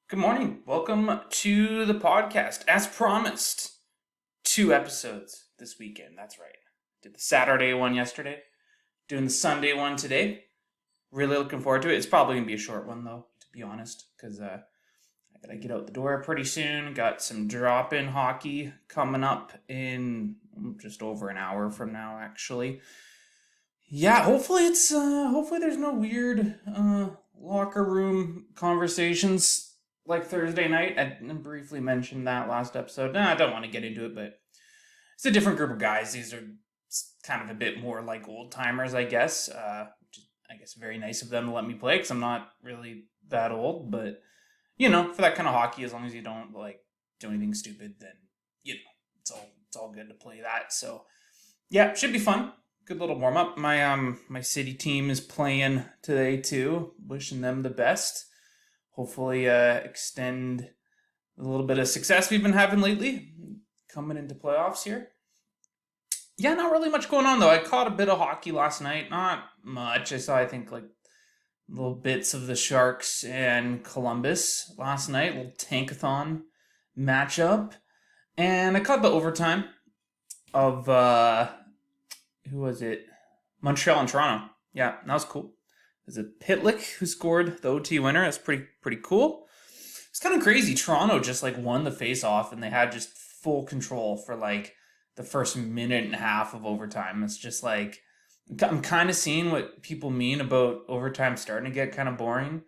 Good morning. Welcome to the podcast. As promised, 2 episodes this weekend. That's right. Did the Saturday one yesterday, doing the Sunday one today. Really looking forward to it. It's probably going to be a short one, though, to be honest, because I got to get out the door pretty soon. Got some drop-in hockey coming up in just over an hour from now, actually. Yeah, hopefully there's no weird locker room conversations like Thursday night. I briefly mentioned that last episode. I don't want to get into it, but it's a different group of guys. These are kind of a bit more like old timers, I guess. Which is, I guess, very nice of them to let me play because I'm not really that old. But for that kind of hockey, as long as you don't like do anything stupid, then it's all good to play that. So yeah, should be fun. Good little warm up. My city team is playing today too. Wishing them the best. Hopefully extend a little bit of success we've been having lately, coming into playoffs here. Yeah, not really much going on though. I caught a bit of hockey last night. Not much. I saw, I think, like little bits of the Sharks and Columbus last night. Little tankathon matchup. And I caught the overtime of who was it? Montreal and Toronto. Yeah, that was cool. Is it Pitlick who scored the OT winner? That's pretty cool. It's kind of crazy. Toronto just like won the face-off and they had just full control for like the first minute and a half of overtime. It's just like I'm kind of seeing what people mean about overtime starting to get kind of boring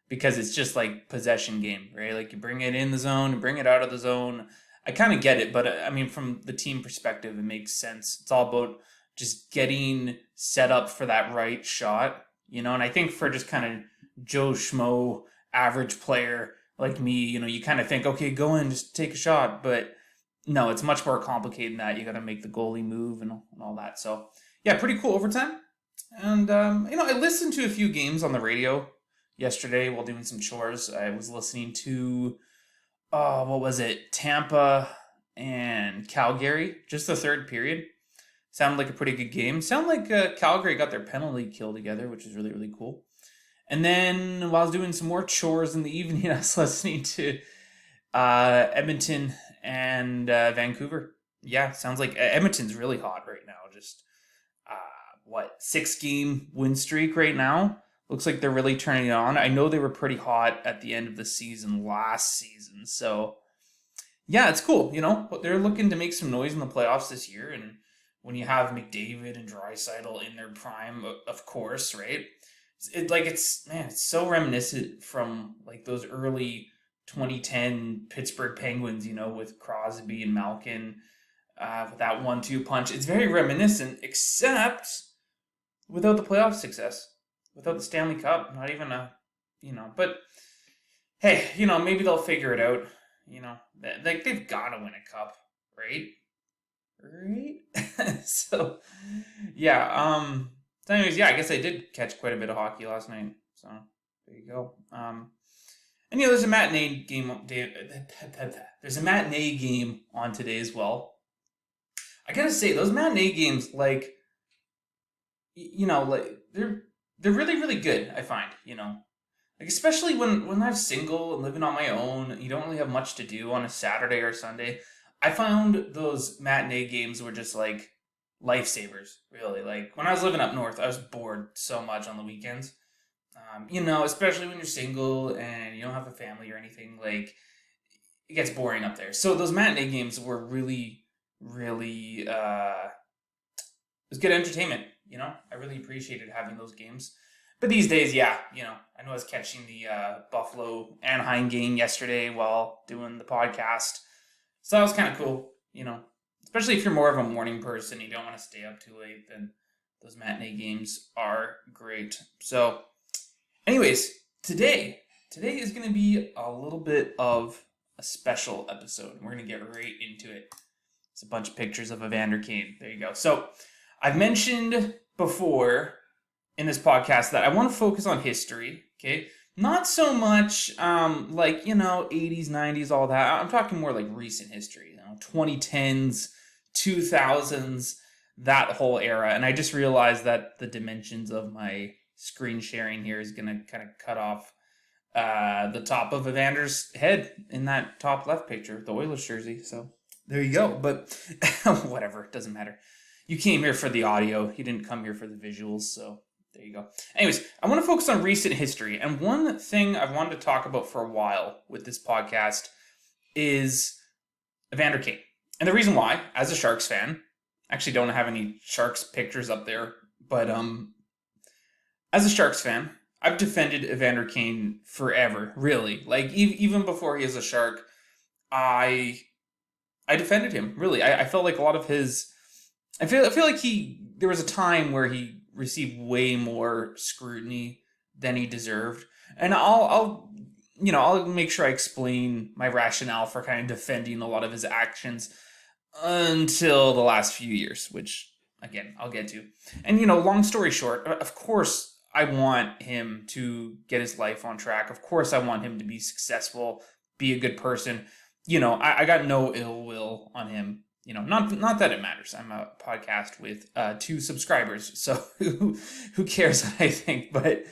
because it's just like possession game, right? Like you bring it in the zone, you bring it out of the zone. I kind of get it, but I mean, from the team perspective, it makes sense. It's all about just getting set up for that right shot, and I think for just kind of Joe Schmo average player like me, you kind of think, okay, go in, just take a shot. But no, it's much more complicated than that. You got to make the goalie move and all that. So yeah, pretty cool overtime. And, I listened to a few games on the radio yesterday while doing some chores. I was listening to, what was it? Tampa and Calgary, just the third period. Sounded like a pretty good game. Sounded like Calgary got their penalty kill together, which is really, really cool. And then while I was doing some more chores in the evening, I was listening to Edmonton and Vancouver. Yeah, sounds like Edmonton's really hot right now. Just, 6-game win streak right now. Looks like they're really turning it on. I know they were pretty hot at the end of the season last season. So, yeah, it's cool. They're looking to make some noise in the playoffs this year. And when you have McDavid and Draisaitl in their prime, of course, right? It's so reminiscent from like those early 2010 Pittsburgh Penguins, with Crosby and Malkin, with that 1-2 punch. It's very reminiscent, except without the playoff success, without the Stanley Cup, not even but hey, maybe they'll figure it out. Like they've got to win a cup, right? So yeah, so anyways, yeah, I guess I did catch quite a bit of hockey last night, so there you go. And there's a matinee game on today as well. I gotta say, those matinee games, like they're really, really good, I find. Like especially when I'm single and living on my own, you don't really have much to do on a Saturday or Sunday. I found those matinee games were just like lifesavers, really. Like when I was living up north, I was bored so much on the weekends. Especially when you're single and you don't have a family or anything, like it gets boring up there. So those matinee games were really, really, it was good entertainment. I really appreciated having those games. But these days, yeah, I know I was catching the Buffalo Anaheim game yesterday while doing the podcast. So that was kind of cool, especially if you're more of a morning person, you don't want to stay up too late, then those matinee games are great. So anyways, today is going to be a little bit of a special episode. We're going to get right into it. It's a bunch of pictures of Evander Kane. There you go. So I've mentioned before in this podcast that I want to focus on history, okay? Not so much 80s, 90s, all that. I'm talking more like recent history, 2010s, 2000s, that whole era. And I just realized that the dimensions of my screen sharing here is going to kind of cut off the top of Evander's head in that top left picture, the Oilers jersey. So there you go. But whatever, it doesn't matter. You came here for the audio. You didn't come here for the visuals. So there you go. Anyways, I want to focus on recent history. And one thing I've wanted to talk about for a while with this podcast is Evander Kane. And the reason why, as a Sharks fan, actually don't have any Sharks pictures up there, but as a Sharks fan, I've defended Evander Kane forever, really. Like, even before he was a Shark, I defended him, really. I felt like a lot of his... I feel like there was a time where he received way more scrutiny than he deserved. And I'll make sure I explain my rationale for kind of defending a lot of his actions until the last few years, which, again, I'll get to. And, long story short, of course, I want him to get his life on track. Of course, I want him to be successful, be a good person. I got no ill will on him. Not that it matters. I'm a podcast with 2 subscribers, so who cares what I think? But,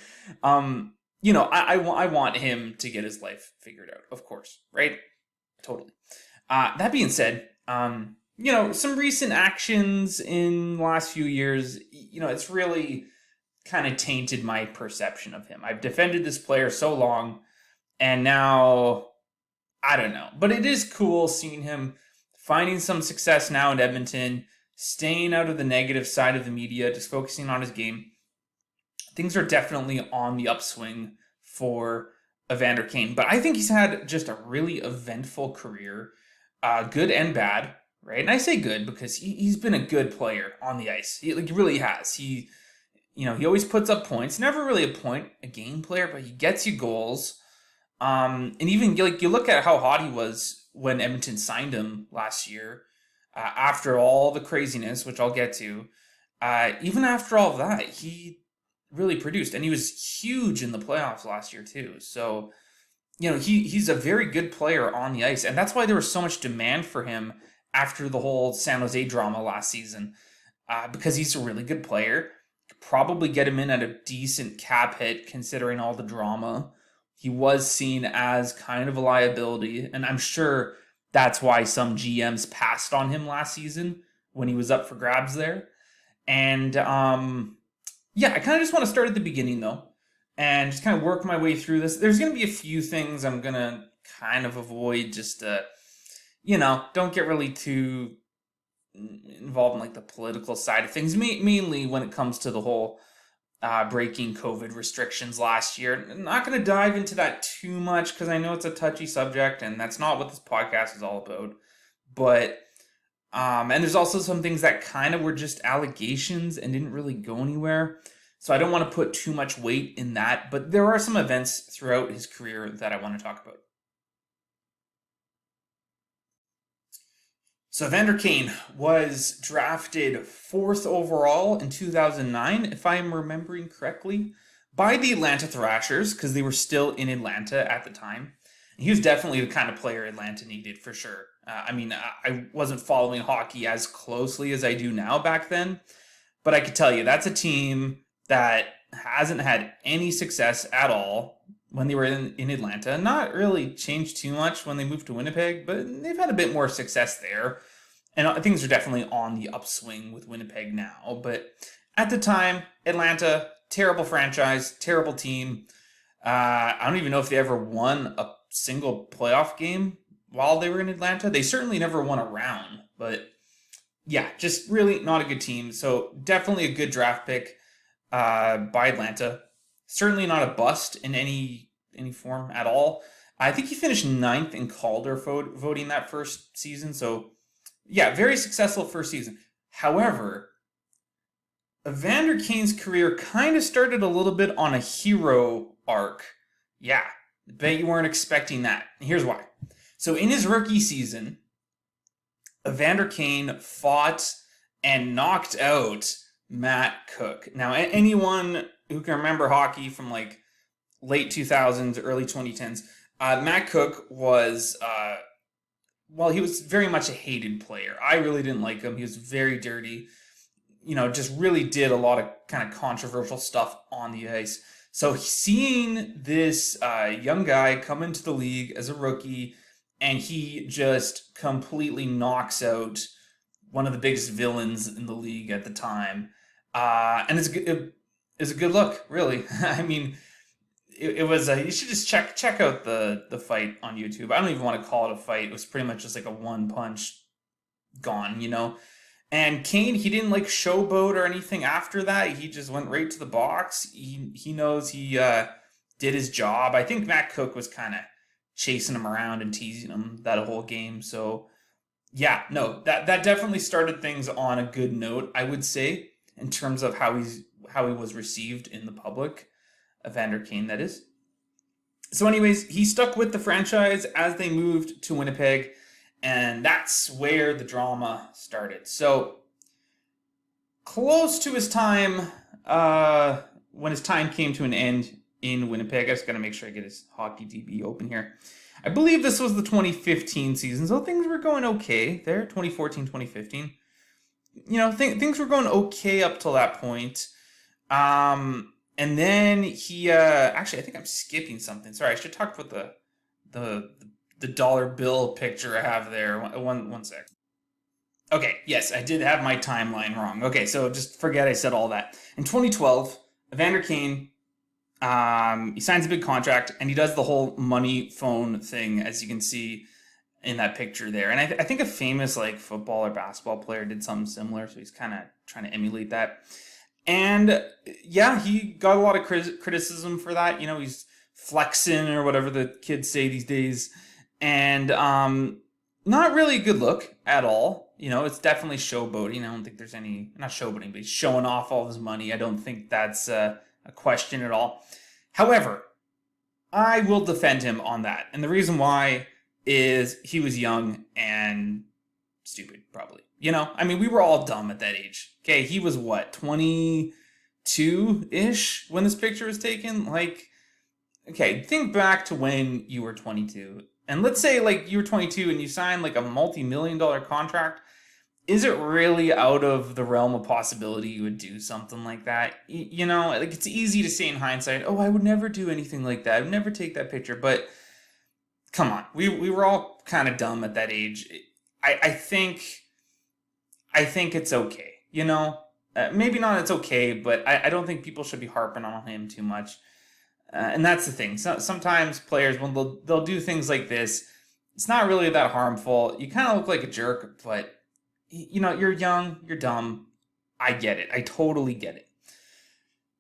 I want him to get his life figured out, of course, right? Totally. That being said, some recent actions in the last few years, it's really kind of tainted my perception of him. I've defended this player so long, and now, I don't know. But it is cool seeing him finding some success now in Edmonton, staying out of the negative side of the media, just focusing on his game. Things are definitely on the upswing for Evander Kane. But I think he's had just a really eventful career, good and bad, right? And I say good because he's been a good player on the ice. He really has. He always puts up points. Never really a game player, but he gets you goals. And even you look at how hot he was when Edmonton signed him last year, after all the craziness, which I'll get to. Even after all of that, he really produced, and he was huge in the playoffs last year too. So, he's a very good player on the ice, and that's why there was so much demand for him after the whole San Jose drama last season, because he's a really good player. Could probably get him in at a decent cap hit considering all the drama. He was seen as kind of a liability, and I'm sure that's why some GMs passed on him last season when he was up for grabs there. And I kind of just want to start at the beginning, though, and just kind of work my way through this. There's going to be a few things I'm going to kind of avoid, just to, don't get really too involved in like the political side of things, mainly when it comes to the whole breaking COVID restrictions last year. I'm not going to dive into that too much because I know it's a touchy subject, and that's not what this podcast is all about. But, and there's also some things that kind of were just allegations and didn't really go anywhere. So I don't want to put too much weight in that. But there are some events throughout his career that I want to talk about. So Evander Kane was drafted 4th overall in 2009, if I'm remembering correctly, by the Atlanta Thrashers, because they were still in Atlanta at the time. He was definitely the kind of player Atlanta needed, for sure. I wasn't following hockey as closely as I do now back then, but I could tell you that's a team that hasn't had any success at all when they were in Atlanta. Not really changed too much when they moved to Winnipeg, but they've had a bit more success there. And things are definitely on the upswing with Winnipeg now. But at the time, Atlanta, terrible franchise, terrible team. I don't even know if they ever won a single playoff game while they were in Atlanta. They certainly never won a round. But yeah, just really not a good team. So definitely a good draft pick by Atlanta. Certainly not a bust in any form at all. I think he finished 9th in Calder voting that first season. So yeah, very successful first season. However, Evander Kane's career kind of started a little bit on a hero arc. Yeah, I bet you weren't expecting that. Here's why. So in his rookie season, Evander Kane fought and knocked out Matt Cook. Now, anyone who can remember hockey from like late 2000s, early 2010s, Matt Cook was, he was very much a hated player. I really didn't like him. He was very dirty, just really did a lot of kind of controversial stuff on the ice. So seeing this young guy come into the league as a rookie, and he just completely knocks out one of the biggest villains in the league at the time, and it's a good look, really. I mean, it was you should just check out the fight on YouTube. I don't even want to call it a fight. It was pretty much just like a one punch gone, you know. And Kane, he didn't like showboat or anything after that. He just went right to the box. He knows he did his job. I think Matt Cook was kind of chasing him around and teasing him that whole game. So yeah, no, that definitely started things on a good note, I would say, in terms of how he was received in the public. Evander Kane, that is. So anyways, he stuck with the franchise as they moved to Winnipeg, and that's where the drama started. So close to his time, when his time came to an end in Winnipeg, I just got to make sure I get his hockey DB open here. I believe this was the 2015 season, so things were going okay there, 2014, 2015. You know, things were going okay up till that point. And then he, actually, I think I'm skipping something. Sorry, I should talk about the dollar bill picture I have there. One sec. Okay, yes, I did have my timeline wrong. Okay, so just forget I said all that. In 2012, Evander Kane, he signs a big contract, and he does the whole money phone thing, as you can see in that picture there. And I think a famous like football or basketball player did something similar, so he's kind of trying to emulate that. And yeah, he got a lot of criticism for that. You know, he's flexing or whatever the kids say these days. And not really a good look at all. You know, it's definitely showboating. I don't think there's any, not showboating, but he's showing off all his money. I don't think that's a question at all. However, I will defend him on that. And the reason why is he was young and stupid, probably. You know, I mean, we were all dumb at that age. Okay, he was what, 22-ish when this picture was taken? Like, okay, think back to when you were 22. And let's say, like, you were 22 and you signed, like, a multi-million-dollar contract. Is it really out of the realm of possibility you would do something like that? You know, like, it's easy to say in hindsight, oh, I would never do anything like that. I would never take that picture. But, come on. We were all kind of dumb at that age. I think it's okay, you know? Maybe not it's okay, but I don't think people should be harping on him too much. And that's the thing. Sometimes players, when they'll do things like this, it's not really that harmful. You kind of look like a jerk, but, you know, you're young, you're dumb. I get it. I totally get it.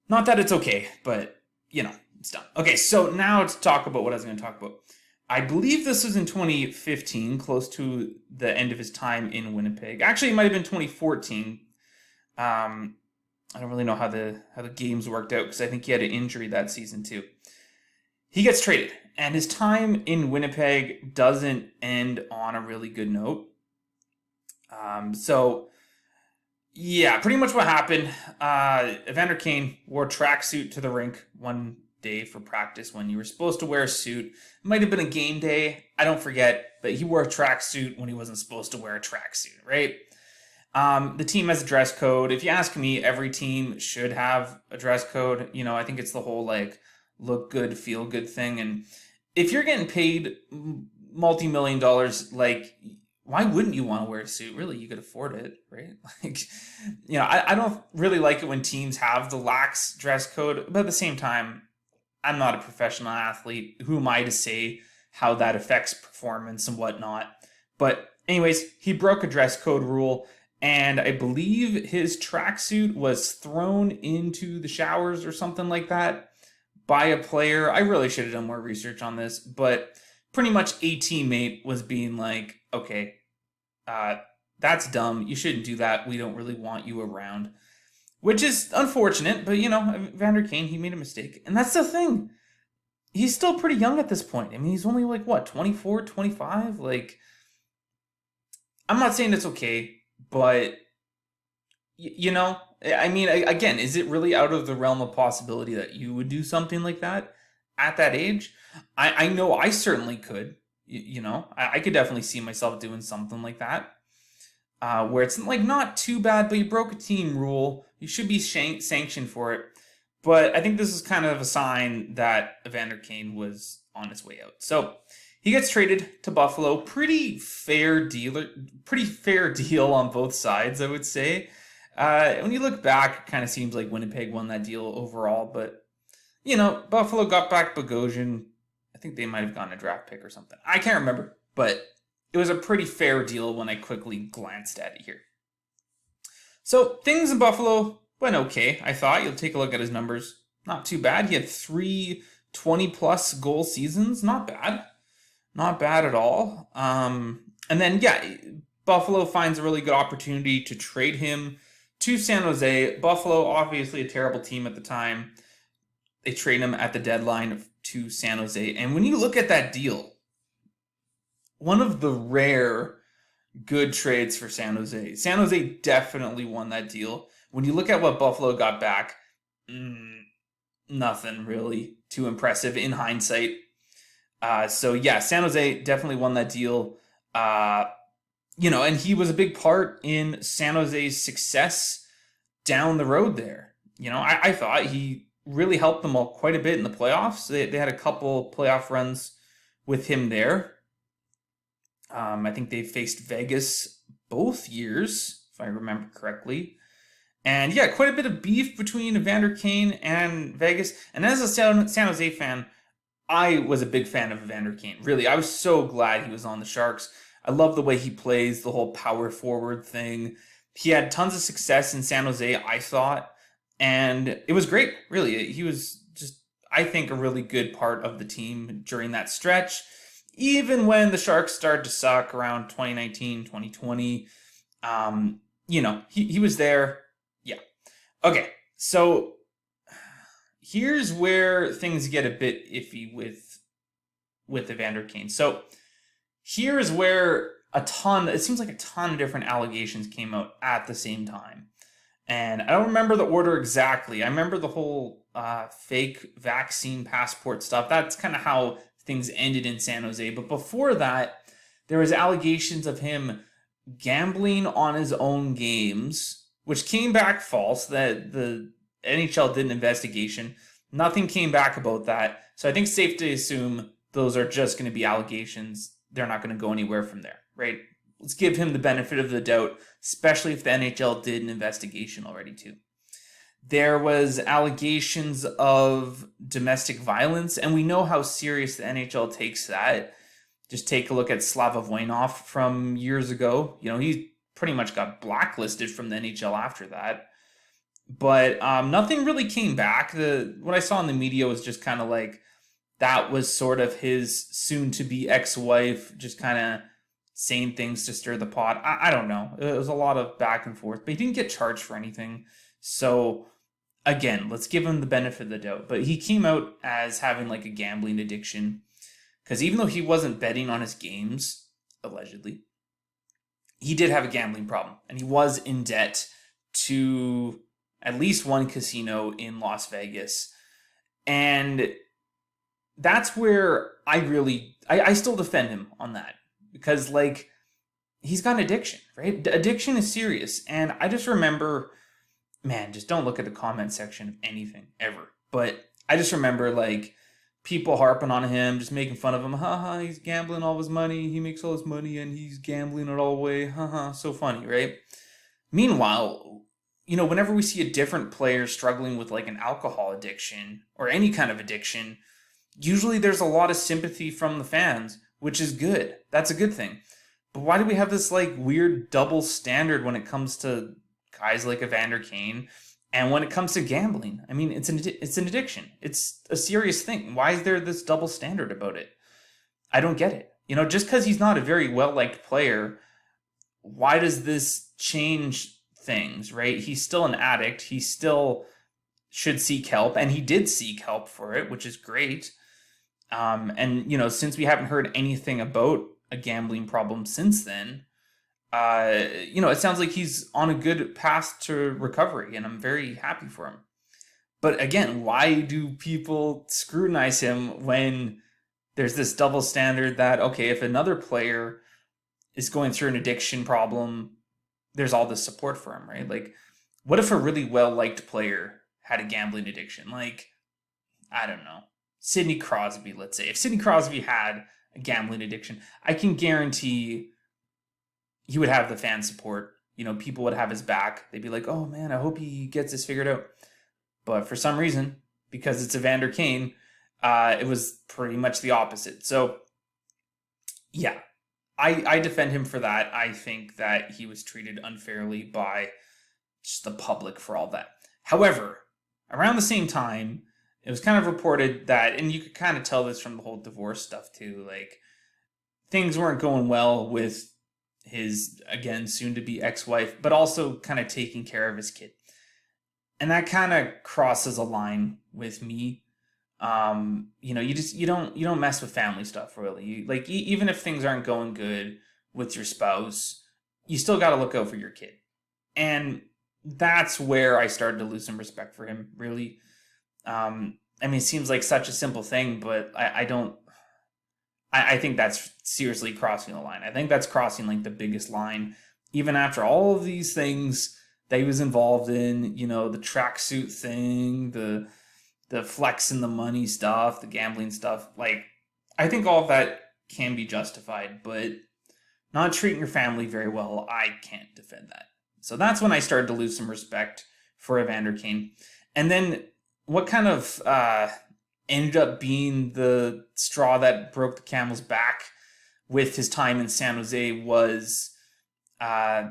Not that it's okay, but, you know, it's dumb. Okay, so now to talk about what I was going to talk about. I believe this was in 2015, close to the end of his time in Winnipeg. Actually, it might have been 2014. I don't really know how the games worked out because I think he had an injury that season too. He gets traded, and his time in Winnipeg doesn't end on a really good note. So yeah, pretty much what happened. Evander Kane wore a tracksuit to the rink one day for practice when you were supposed to wear a suit. It might have been a game day. I don't forget, but he wore a tracksuit when he wasn't supposed to wear a tracksuit, right? The team has a dress code. If you ask me, every team should have a dress code. You know, I think it's the whole like look good, feel good thing. And if you're getting paid multi-million dollars, like, why wouldn't you want to wear a suit? Really, you could afford it, right? Like, you know, I don't really like it when teams have the lax dress code, but at the same time, I'm not a professional athlete. Who am I to say how that affects performance and whatnot? But anyways, he broke a dress code rule. And I believe his tracksuit was thrown into the showers or something like that by a player. I really should have done more research on this, but pretty much a teammate was being like, okay, that's dumb. You shouldn't do that. We don't really want you around. Which is unfortunate, but, you know, Evander Kane, he made a mistake. And that's the thing. He's still pretty young at this point. I mean, he's only like, what, 24, 25? Like, I'm not saying it's okay. But, you know, I mean, again, is it really out of the realm of possibility that you would do something like that at that age? I know I certainly could, you know. I could definitely see myself doing something like that. Where it's like not too bad, but you broke a team rule. You should be sanctioned for it. But I think this is kind of a sign that Evander Kane was on his way out. So he gets traded to Buffalo. Pretty fair deal on both sides, I would say. When you look back, it kind of seems like Winnipeg won that deal overall. But, Buffalo got back Bogosian. I think they might have gotten a draft pick or something. I can't remember. But it was a pretty fair deal when I quickly glanced at it here. So things in Buffalo went okay, I thought. You'll take a look at his numbers. Not too bad. He had 3 20-plus goal seasons. Not bad. Not bad at all. And then, Buffalo finds a really good opportunity to trade him to San Jose. Buffalo, obviously a terrible team at the time. They trade him at the deadline to San Jose. And when you look at that deal, one of the rare good trades for San Jose. San Jose definitely won that deal. When you look at what Buffalo got back, nothing really too impressive in hindsight. San Jose definitely won that deal. And he was a big part in San Jose's success down the road there. I thought he really helped them all quite a bit in the playoffs. They had a couple playoff runs with him there. I think they faced Vegas both years, if I remember correctly. And quite a bit of beef between Evander Kane and Vegas. And as a San Jose fan, I was a big fan of Evander Kane. Really, I was so glad he was on the Sharks. I love the way he plays, the whole power forward thing. He had tons of success in San Jose, I thought. And it was great, really. He was just, I think, a really good part of the team during that stretch. Even when the Sharks started to suck around 2019, 2020, he was there. Yeah. Okay, so here's where things get a bit iffy with Evander Kane. So here is where it seems like a ton of different allegations came out at the same time. And I don't remember the order exactly. I remember the whole fake vaccine passport stuff. That's kind of how things ended in San Jose. But before that, there was allegations of him gambling on his own games, which came back false. That the NHL did an investigation. Nothing came back about that. So I think it's safe to assume those are just going to be allegations. They're not going to go anywhere from there, right? Let's give him the benefit of the doubt, especially if the NHL did an investigation already too. There was allegations of domestic violence, and we know how serious the NHL takes that. Just take a look at Slava Voinov from years ago. He pretty much got blacklisted from the NHL after that. But nothing really came back. What I saw in the media was just kind of like that was sort of his soon-to-be ex-wife just kind of saying things to stir the pot. I don't know. It was a lot of back and forth, but he didn't get charged for anything. So again, let's give him the benefit of the doubt. But he came out as having like a gambling addiction because even though he wasn't betting on his games, allegedly, he did have a gambling problem. And he was in debt to at least one casino in Las Vegas. And that's where I still defend him on that. Because, he's got an addiction, right? Addiction is serious. And I just remember, man, just don't look at the comment section of anything, ever. But I just remember, people harping on him, just making fun of him. Haha, he's gambling all his money. He makes all his money and he's gambling it all away. Haha, so funny, right? Meanwhile, whenever we see a different player struggling with, an alcohol addiction or any kind of addiction, usually there's a lot of sympathy from the fans, which is good. That's a good thing. But why do we have this weird double standard when it comes to guys like Evander Kane and when it comes to gambling? I mean, it's an addiction. It's a serious thing. Why is there this double standard about it? I don't get it. Just because he's not a very well-liked player, why does this change things, right? He's still an addict. He still should seek help, and he did seek help for it, which is great. Since we haven't heard anything about a gambling problem since then, it sounds like he's on a good path to recovery, and I'm very happy for him. But again, why do people scrutinize him when there's this double standard that, okay, if another player is going through an addiction problem, there's all this support for him, right? What if a really well-liked player had a gambling addiction. Like, I don't know, Sidney Crosby, let's say. If Sidney Crosby had a gambling addiction, I can guarantee he would have the fan support. People would have his back. They'd be like, oh man, I hope he gets this figured out. But for some reason, because it's Evander Kane, it was pretty much the opposite. So, yeah, I defend him for that. I think that he was treated unfairly by just the public for all that. However, around the same time, it was kind of reported that, and you could kind of tell this from the whole divorce stuff too, like things weren't going well with his, again, soon-to-be ex-wife, but also kind of taking care of his kid. And that kind of crosses a line with me. You don't mess with family stuff, really. Even if things aren't going good with your spouse, you still got to look out for your kid. And that's where I started to lose some respect for him, really. It seems like such a simple thing, but I think that's seriously crossing the line. I think that's crossing like the biggest line, even after all of these things that he was involved in, the tracksuit thing, the flex and the money stuff, the gambling stuff. Like, I think all of that can be justified, but not treating your family very well, I can't defend that. So that's when I started to lose some respect for Evander Kane. And then what kind of ended up being the straw that broke the camel's back with his time in San Jose was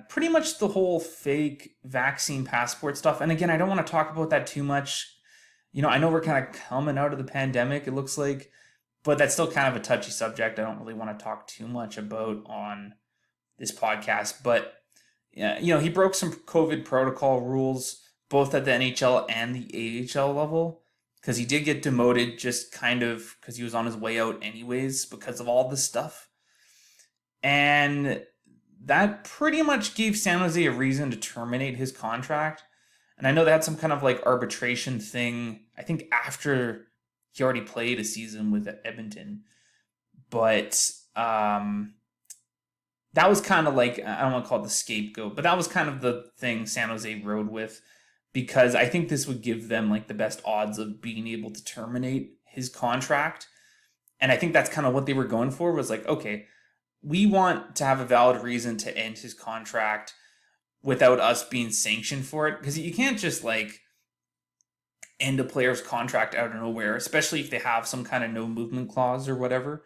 pretty much the whole fake vaccine passport stuff. And again, I don't want to talk about that too much. I know we're kind of coming out of the pandemic, it looks like, but that's still kind of a touchy subject I don't really want to talk too much about on this podcast. But, yeah, he broke some COVID protocol rules, both at the NHL and the AHL level, because he did get demoted just kind of because he was on his way out anyways because of all this stuff. And that pretty much gave San Jose a reason to terminate his contract. And I know they had some kind of like arbitration thing, I think after he already played a season with Edmonton. But that was kind of like, I don't want to call it the scapegoat, but that was kind of the thing San Jose rode with, because I think this would give them like the best odds of being able to terminate his contract. And I think that's kind of what they were going for, was like, okay, we want to have a valid reason to end his contract without us being sanctioned for it. Because you can't just like end a player's contract out of nowhere, especially if they have some kind of no movement clause or whatever.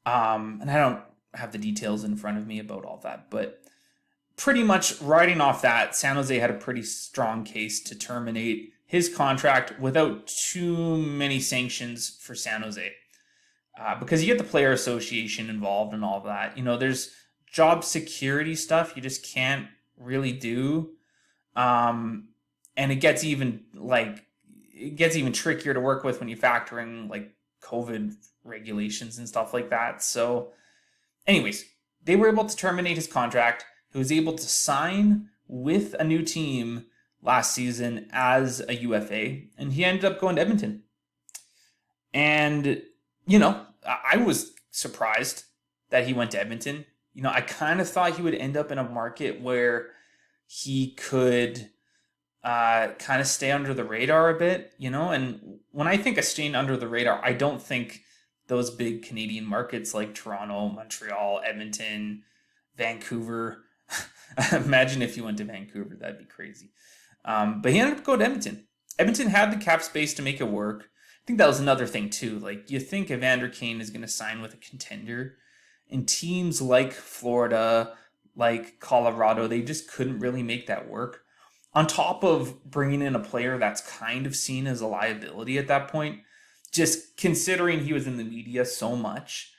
And I don't have the details in front of me about all that, but pretty much riding off that, San Jose had a pretty strong case to terminate his contract without too many sanctions for San Jose. Because you get the player association involved and all that. There's job security stuff you just can't really do. And it gets even trickier to work with when you factor in like COVID regulations and stuff like that. So anyways, they were able to terminate his contract. He was able to sign with a new team last season as a UFA, and he ended up going to Edmonton. And, I was surprised that he went to Edmonton. I kind of thought he would end up in a market where he could kind of stay under the radar a bit, and when I think of staying under the radar, I don't think those big Canadian markets like Toronto, Montreal, Edmonton, Vancouver. Imagine if he went to Vancouver, that'd be crazy. But he ended up going to Edmonton. Edmonton had the cap space to make it work. I think that was another thing too. Like, you think Evander Kane is going to sign with a contender, and teams like Florida, like Colorado, they just couldn't really make that work. On top of bringing in a player that's kind of seen as a liability at that point, just considering he was in the media so much.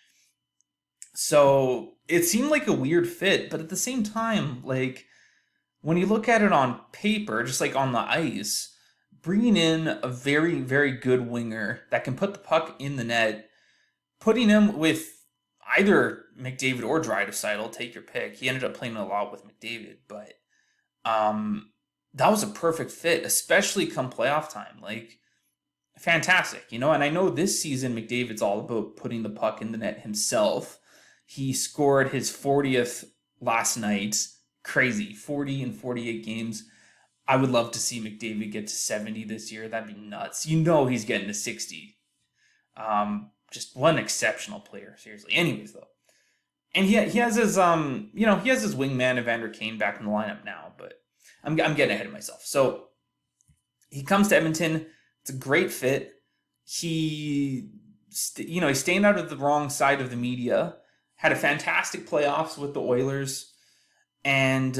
So it seemed like a weird fit, but at the same time, like, when you look at it on paper, just like on the ice, bringing in a very, very good winger that can put the puck in the net, putting him with either McDavid or Draisaitl, take your pick. He ended up playing a lot with McDavid, but that was a perfect fit, especially come playoff time. Like, fantastic, and I know this season McDavid's all about putting the puck in the net himself. He scored his 40th last night. Crazy. 40 in 48 games. I would love to see McDavid get to 70 this year. That'd be nuts. You know he's getting to 60. Just one exceptional player, seriously. Anyways, though. And he has his he has his wingman Evander Kane back in the lineup now, but I'm getting ahead of myself. So he comes to Edmonton. It's a great fit. He's staying out of the wrong side of the media. Had a fantastic playoffs with the Oilers, and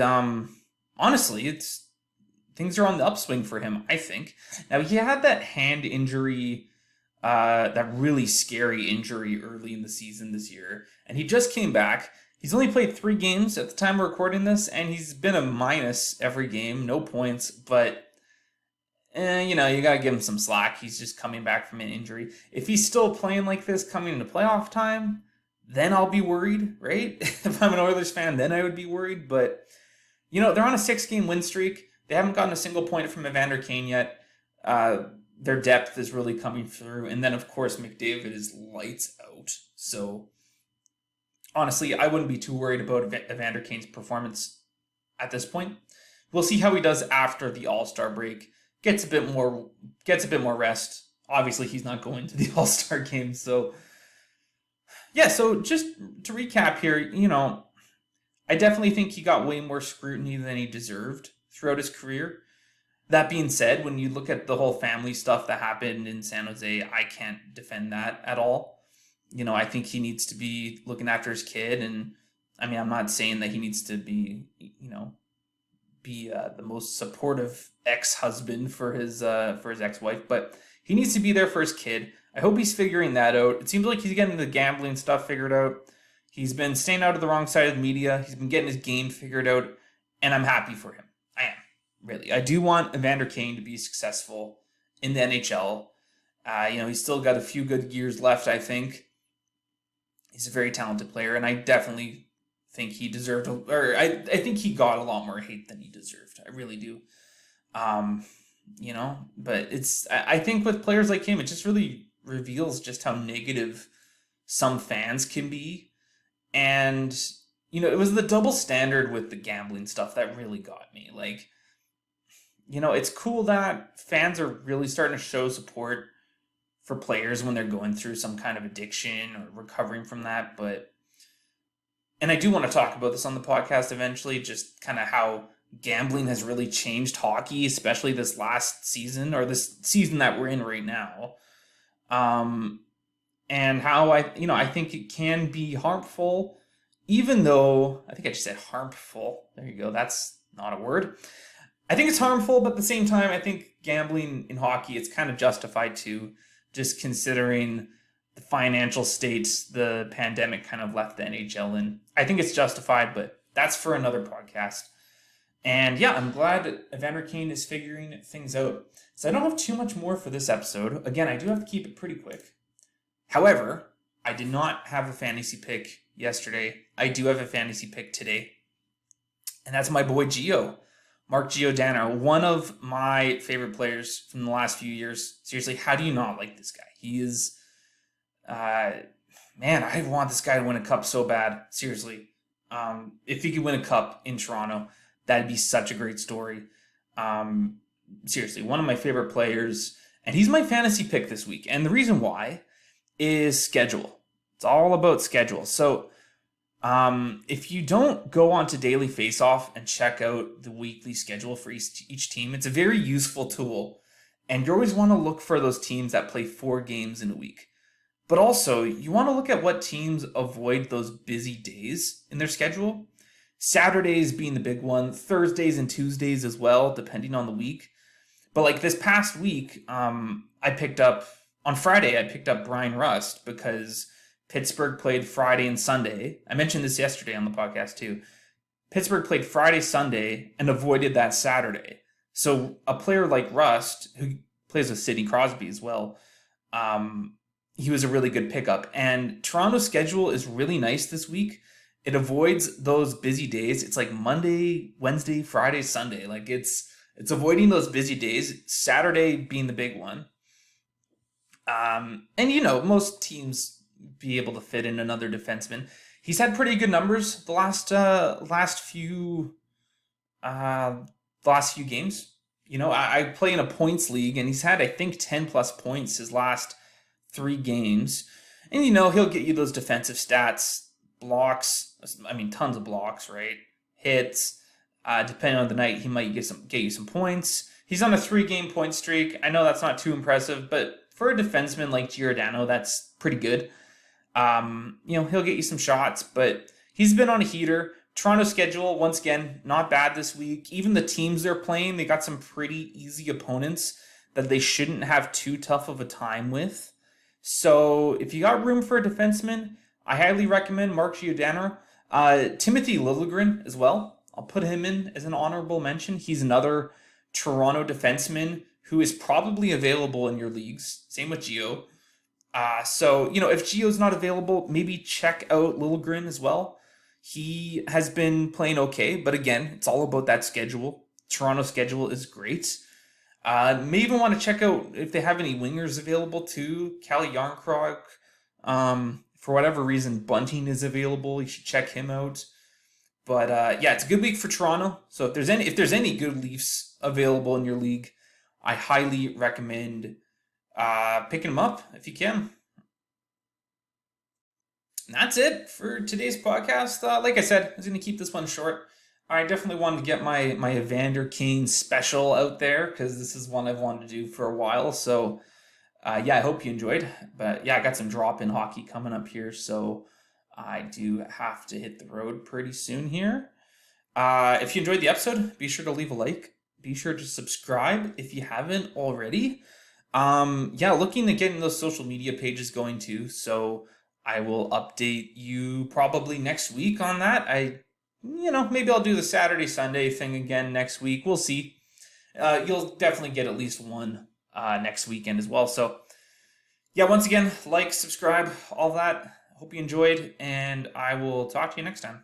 honestly, things are on the upswing for him, I think. Now, he had that hand injury, that really scary injury early in the season this year, and he just came back. He's only played 3 games at the time we're recording this, and he's been a minus every game, no points, but you gotta give him some slack. He's just coming back from an injury. If he's still playing like this coming into playoff time, then I'll be worried, right? If I'm an Oilers fan, then I would be worried, but they're on a 6-game win streak. They haven't gotten a single point from Evander Kane yet. Their depth is really coming through. And then, of course, McDavid is lights out. So, honestly, I wouldn't be too worried about Evander Kane's performance at this point. We'll see how he does after the All-Star break. Gets a bit more rest. Obviously, he's not going to the All-Star game. So, yeah, so just to recap here, I definitely think he got way more scrutiny than he deserved throughout his career. That being said, when you look at the whole family stuff that happened in San Jose, I can't defend that at all. I think he needs to be looking after his kid, and I'm not saying that he needs to be, the most supportive ex-husband for his ex-wife, but he needs to be there for his kid. I hope he's figuring that out. It seems like he's getting the gambling stuff figured out. He's been staying out of the wrong side of the media. He's been getting his game figured out, and I'm happy for him. I am. Really. I do want Evander Kane to be successful in the NHL. He's still got a few good years left, I think. He's a very talented player, and I definitely think he deserved, I think he got a lot more hate than he deserved. I really do. But I think with players like him, it just really reveals just how negative some fans can be. And, it was the double standard with the gambling stuff that really got me. Like, it's cool that fans are really starting to show support for players when they're going through some kind of addiction or recovering from that. And I do want to talk about this on the podcast eventually, just kind of how gambling has really changed hockey, especially this last season or this season that we're in right now. And how I think it can be harmful, even though I think I just said harmful. There you go. That's not a word. I think it's harmful, but at the same time, I think gambling in hockey, it's kind of justified too, just considering the financial states the pandemic kind of left the NHL in. I think it's justified, but that's for another podcast. And yeah, I'm glad that Evander Kane is figuring things out. So I don't have too much more for this episode. Again, I do have to keep it pretty quick. However, I did not have a fantasy pick yesterday. I do have a fantasy pick today. And that's my boy Gio. Mark Giordano, one of my favorite players from the last few years. Seriously, how do you not like this guy? He is, I want this guy to win a cup so bad. Seriously. If he could win a cup in Toronto, that'd be such a great story. Seriously, one of my favorite players. And he's my fantasy pick this week. And the reason why is schedule. It's all about schedule. So, if you don't go on to Daily Faceoff and check out the weekly schedule for each team, it's a very useful tool. And you always want to look for those teams that play 4 games in a week. But also, you want to look at what teams avoid those busy days in their schedule. Saturdays being the big one, Thursdays and Tuesdays as well, depending on the week. But like this past week, on Friday, I picked up Brian Rust because Pittsburgh played Friday and Sunday. I mentioned this yesterday on the podcast too. Pittsburgh played Friday, Sunday, and avoided that Saturday. So a player like Rust, who plays with Sidney Crosby as well, he was a really good pickup. And Toronto's schedule is really nice this week. It avoids those busy days. It's like Monday, Wednesday, Friday, Sunday. Like it's avoiding those busy days. Saturday being the big one. And most teams be able to fit in another defenseman. He's had pretty good numbers the last few games. I play in a points league, and he's had, I think, 10 plus points his last 3 games. And, he'll get you those defensive stats, blocks, I mean, tons of blocks, right? Hits. Depending on the night, he might get you some points. He's on a 3-game point streak. I know that's not too impressive, but for a defenseman like Giordano, that's pretty good. He'll get you some shots, but he's been on a heater. Toronto schedule, once again, not bad this week. Even the teams they're playing, they got some pretty easy opponents that they shouldn't have too tough of a time with. So if you got room for a defenseman, I highly recommend Mark Giordano. Timothy Liljegren as well. I'll put him in as an honorable mention. He's another Toronto defenseman who is probably available in your leagues. Same with Gio. So, if Gio's not available, maybe check out Liljegren as well. He has been playing okay, but again, it's all about that schedule. Toronto's schedule is great. May even want to check out if they have any wingers available too. Kalle Järnkrok. For whatever reason, Bunting is available. You should check him out. But it's a good week for Toronto. So if there's any good Leafs available in your league, I highly recommend picking them up if you can. And that's it for today's podcast. Like I said, I was going to keep this one short. I definitely wanted to get my Evander Kane special out there because this is one I've wanted to do for a while. So, I hope you enjoyed. But I got some drop-in hockey coming up here, so I do have to hit the road pretty soon here. If you enjoyed the episode, be sure to leave a like. Be sure to subscribe if you haven't already. Looking at getting those social media pages going too. So I will update you probably next week on that. Maybe I'll do the Saturday, Sunday thing again next week. We'll see. You'll definitely get at least one next weekend as well. So once again, like, subscribe, all that. Hope you enjoyed, and I will talk to you next time.